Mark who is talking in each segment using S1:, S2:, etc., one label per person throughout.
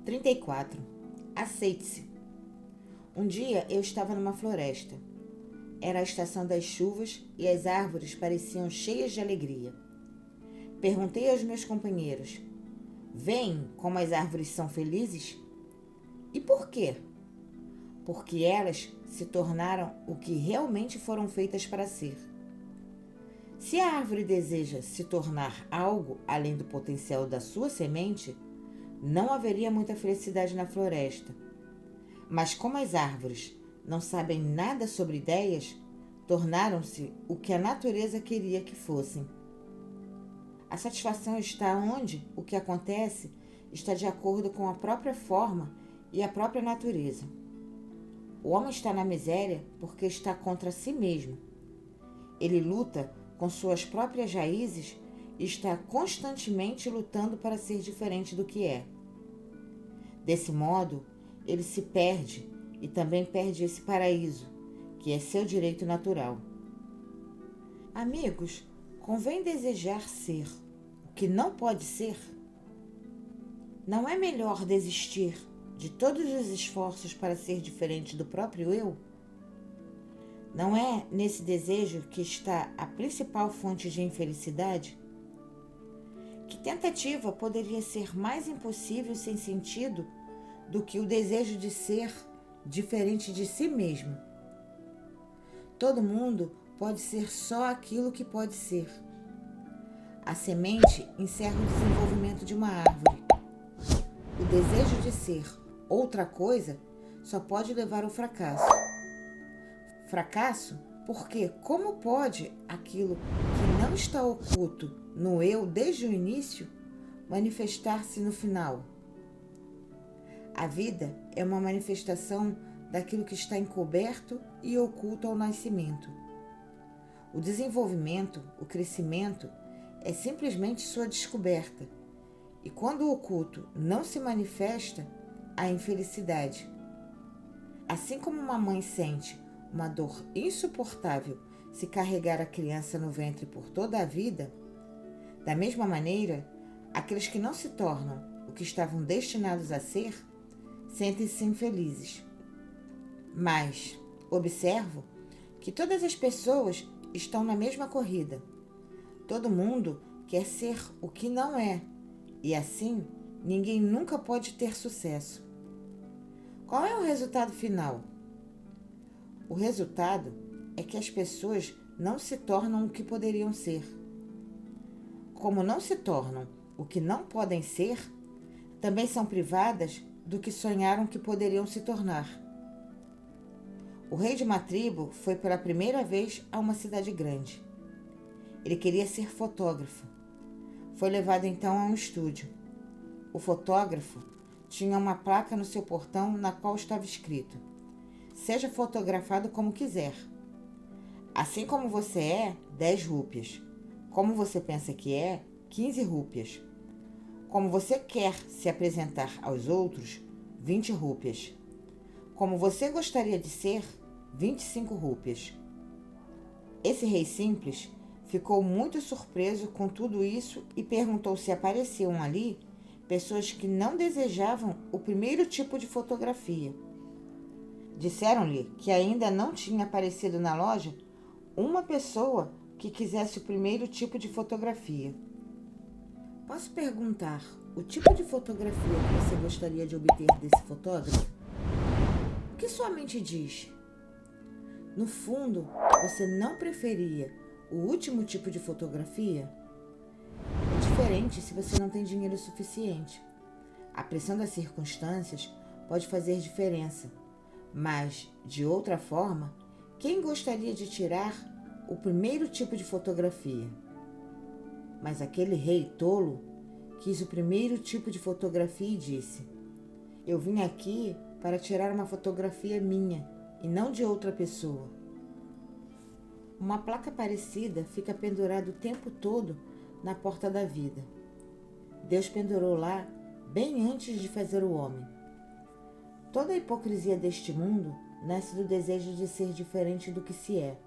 S1: 34. Aceite-se. Um dia eu estava numa floresta. Era a estação das chuvas e as árvores pareciam cheias de alegria. Perguntei aos meus companheiros: veem como as árvores são felizes? E por quê? Porque elas se tornaram o que realmente foram feitas para ser. Se a árvore deseja se tornar algo além do potencial da sua semente, não haveria muita felicidade na floresta. Mas como as árvores não sabem nada sobre ideias, tornaram-se o que a natureza queria que fossem. A satisfação está onde o que acontece está de acordo com a própria forma e a própria natureza. O homem está na miséria porque está contra si mesmo. Ele luta com suas próprias raízes e está constantemente lutando para ser diferente do que é. Desse modo, ele se perde e também perde esse paraíso, que é seu direito natural. Amigos, convém desejar ser o que não pode ser? Não é melhor desistir de todos os esforços para ser diferente do próprio eu? Não é nesse desejo que está a principal fonte de infelicidade? Que tentativa poderia ser mais impossível e sem sentido do que o desejo de ser diferente de si mesmo? Todo mundo pode ser só aquilo que pode ser. A semente encerra o desenvolvimento de uma árvore. O desejo de ser outra coisa só pode levar ao fracasso. Fracasso porque como pode aquilo que não está oculto no eu desde o início manifestar-se no final? A vida é uma manifestação daquilo que está encoberto e oculto ao nascimento. O desenvolvimento, o crescimento, é simplesmente sua descoberta. E quando o oculto não se manifesta, há infelicidade. Assim como uma mãe sente uma dor insuportável se carregar a criança no ventre por toda a vida, da mesma maneira, aqueles que não se tornam o que estavam destinados a ser, sentem-se infelizes. Mas observo que todas as pessoas estão na mesma corrida. Todo mundo quer ser o que não é, e assim ninguém nunca pode ter sucesso. Qual é o resultado final? O resultado é que as pessoas não se tornam o que poderiam ser. Como não se tornam o que não podem ser, também são privadas do que sonharam que poderiam se tornar. O rei de uma tribo foi pela primeira vez a uma cidade grande. Ele queria ser fotógrafo. Foi levado então a um estúdio. O fotógrafo tinha uma placa no seu portão na qual estava escrito: seja fotografado como quiser. Assim como você é, 10 rúpias. Como você pensa que é, 15 rúpias. Como você quer se apresentar aos outros, 20 rúpias. Como você gostaria de ser, 25 rúpias. Esse rei simples ficou muito surpreso com tudo isso e perguntou se apareciam ali pessoas que não desejavam o primeiro tipo de fotografia. Disseram-lhe que ainda não tinha aparecido na loja uma pessoa que quisesse o primeiro tipo de fotografia. Posso perguntar o tipo de fotografia que você gostaria de obter desse fotógrafo? O que sua mente diz? No fundo, você não preferia o último tipo de fotografia? É diferente se você não tem dinheiro suficiente. A pressão das circunstâncias pode fazer diferença, mas, de outra forma, quem gostaria de tirar o primeiro tipo de fotografia? Mas aquele rei tolo quis o primeiro tipo de fotografia e disse: eu vim aqui para tirar uma fotografia minha e não de outra pessoa. Uma placa parecida fica pendurada o tempo todo na porta da vida. Deus pendurou lá bem antes de fazer o homem. Toda a hipocrisia deste mundo nasce do desejo de ser diferente do que se é.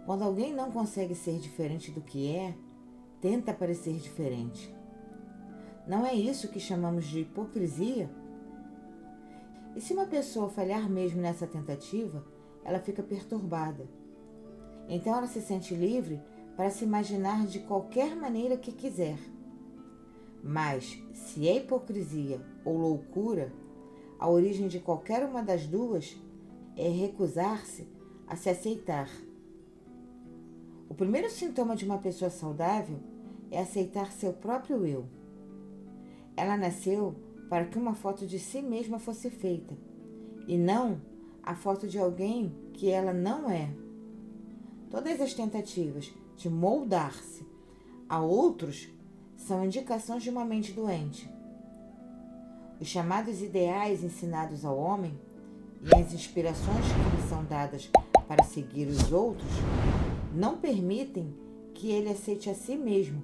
S1: Quando alguém não consegue ser diferente do que é, tenta parecer diferente. Não é isso que chamamos de hipocrisia? E se uma pessoa falhar mesmo nessa tentativa, ela fica perturbada. Então ela se sente livre para se imaginar de qualquer maneira que quiser. Mas, se é hipocrisia ou loucura, a origem de qualquer uma das duas é recusar-se a se aceitar. O primeiro sintoma de uma pessoa saudável é aceitar seu próprio eu. Ela nasceu para que uma foto de si mesma fosse feita, e não a foto de alguém que ela não é. Todas as tentativas de moldar-se a outros são indicações de uma mente doente. Os chamados ideais ensinados ao homem e as inspirações que lhe são dadas para seguir os outros não permitem que ele aceite a si mesmo,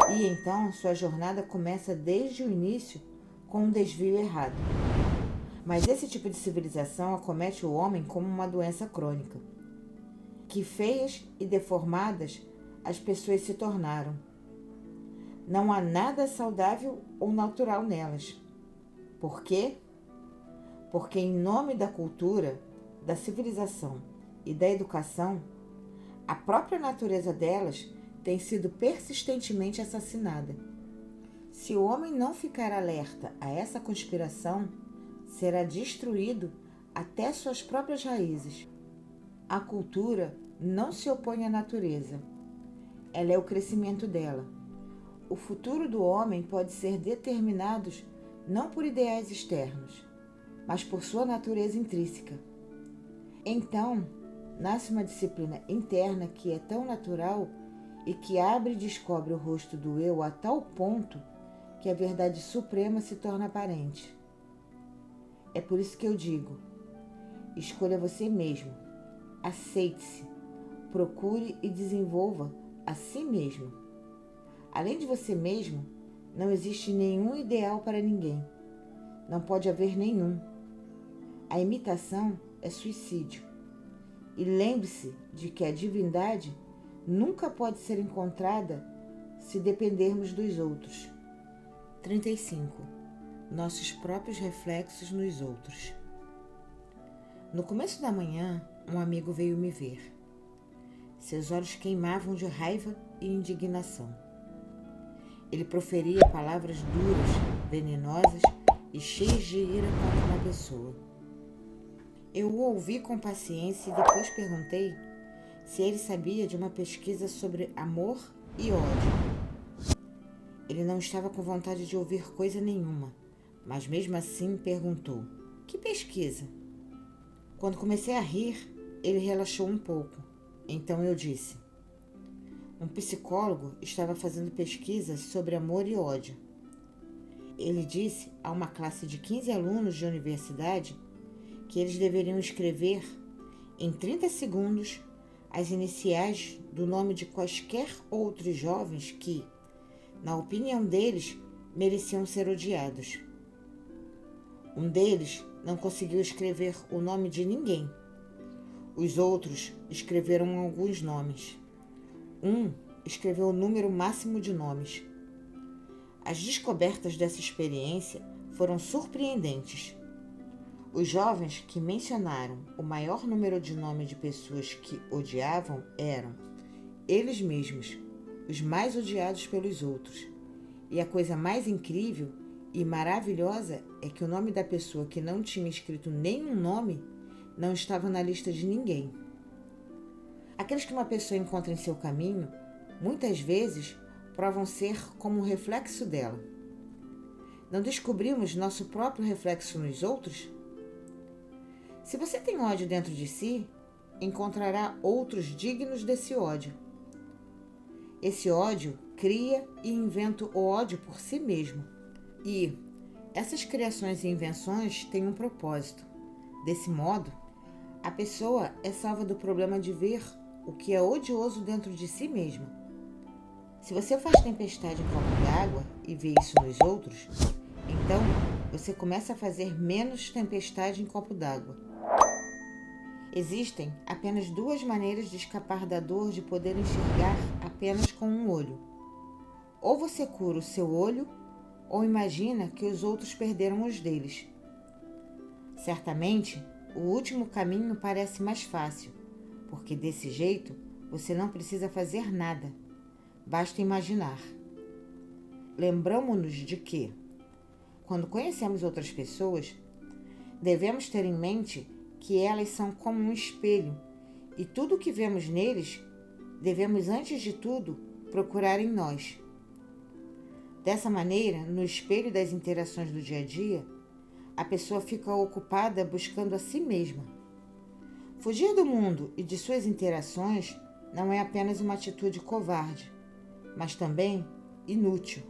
S1: e então sua jornada começa desde o início com um desvio errado. Mas esse tipo de civilização acomete o homem como uma doença crônica. Que feias e deformadas as pessoas se tornaram. Não há nada saudável ou natural nelas. Por quê? Porque em nome da cultura, da civilização e da educação, a própria natureza delas tem sido persistentemente assassinada. Se o homem não ficar alerta a essa conspiração, será destruído até suas próprias raízes. A cultura não se opõe à natureza. Ela é o crescimento dela. O futuro do homem pode ser determinado não por ideais externos, mas por sua natureza intrínseca. Então, nasce uma disciplina interna que é tão natural e que abre e descobre o rosto do eu a tal ponto que a verdade suprema se torna aparente. É por isso que eu digo: escolha você mesmo, aceite-se, procure e desenvolva a si mesmo. Além de você mesmo, não existe nenhum ideal para ninguém. Não pode haver nenhum. A imitação é suicídio. E lembre-se de que a divindade nunca pode ser encontrada se dependermos dos outros. 35. Nossos próprios reflexos nos outros. No começo da manhã, um amigo veio me ver. Seus olhos queimavam de raiva e indignação. Ele proferia palavras duras, venenosas e cheias de ira contra uma pessoa. Eu o ouvi com paciência e depois perguntei se ele sabia de uma pesquisa sobre amor e ódio. Ele não estava com vontade de ouvir coisa nenhuma, mas mesmo assim perguntou: que pesquisa? Quando comecei a rir, ele relaxou um pouco. Então eu disse: um psicólogo estava fazendo pesquisas sobre amor e ódio. Ele disse a uma classe de 15 alunos de universidade que eles deveriam escrever, em 30 segundos, as iniciais do nome de quaisquer outros jovens que, na opinião deles, mereciam ser odiados. Um deles não conseguiu escrever o nome de ninguém. Os outros escreveram alguns nomes. Um escreveu o número máximo de nomes. As descobertas dessa experiência foram surpreendentes. Os jovens que mencionaram o maior número de nomes de pessoas que odiavam eram, eles mesmos, os mais odiados pelos outros. E a coisa mais incrível e maravilhosa é que o nome da pessoa que não tinha escrito nenhum nome não estava na lista de ninguém. Aqueles que uma pessoa encontra em seu caminho, muitas vezes, provam ser como um reflexo dela. Não descobrimos nosso próprio reflexo nos outros? Se você tem ódio dentro de si, encontrará outros dignos desse ódio. Esse ódio cria e inventa o ódio por si mesmo. E essas criações e invenções têm um propósito. Desse modo, a pessoa é salva do problema de ver o que é odioso dentro de si mesma. Se você faz tempestade em copo d'água e vê isso nos outros, então você começa a fazer menos tempestade em copo d'água. Existem apenas duas maneiras de escapar da dor de poder enxergar apenas com um olho. Ou você cura o seu olho, ou imagina que os outros perderam os deles. Certamente, o último caminho parece mais fácil, porque desse jeito você não precisa fazer nada, basta imaginar. Lembramo-nos de que, quando conhecemos outras pessoas, devemos ter em mente que elas são como um espelho e tudo o que vemos neles devemos, antes de tudo, procurar em nós. Dessa maneira, no espelho das interações do dia a dia, a pessoa fica ocupada buscando a si mesma. Fugir do mundo e de suas interações não é apenas uma atitude covarde, mas também inútil.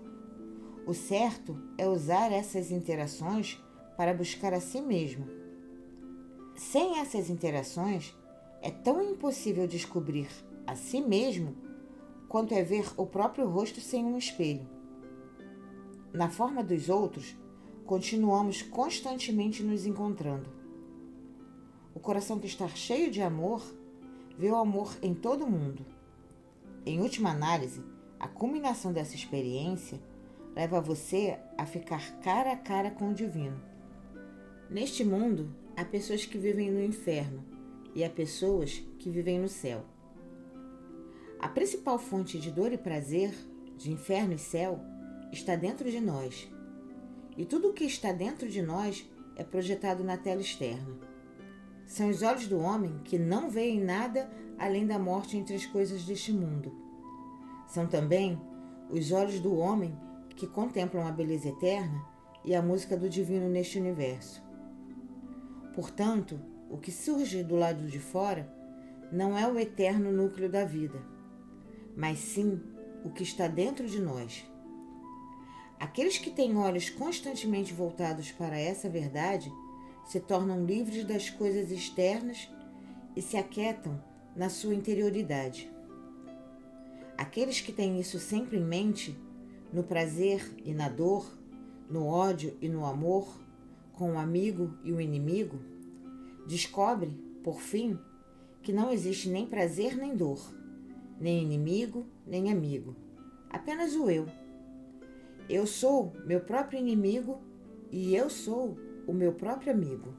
S1: O certo é usar essas interações para buscar a si mesmo. Sem essas interações, é tão impossível descobrir a si mesmo quanto é ver o próprio rosto sem um espelho. Na forma dos outros, continuamos constantemente nos encontrando. O coração que está cheio de amor vê o amor em todo mundo. Em última análise, a culminação dessa experiência leva você a ficar cara a cara com o divino. Neste mundo, há pessoas que vivem no inferno e há pessoas que vivem no céu. A principal fonte de dor e prazer, de inferno e céu, está dentro de nós. E tudo o que está dentro de nós é projetado na tela externa. São os olhos do homem que não veem nada além da morte entre as coisas deste mundo. São também os olhos do homem que contemplam a beleza eterna e a música do divino neste universo. Portanto, o que surge do lado de fora não é o eterno núcleo da vida, mas sim o que está dentro de nós. Aqueles que têm olhos constantemente voltados para essa verdade se tornam livres das coisas externas e se aquietam na sua interioridade. Aqueles que têm isso sempre em mente, no prazer e na dor, no ódio e no amor, com o amigo e o inimigo, descobre, por fim, que não existe nem prazer nem dor, nem inimigo nem amigo, apenas o eu. Eu sou meu próprio inimigo e eu sou o meu próprio amigo.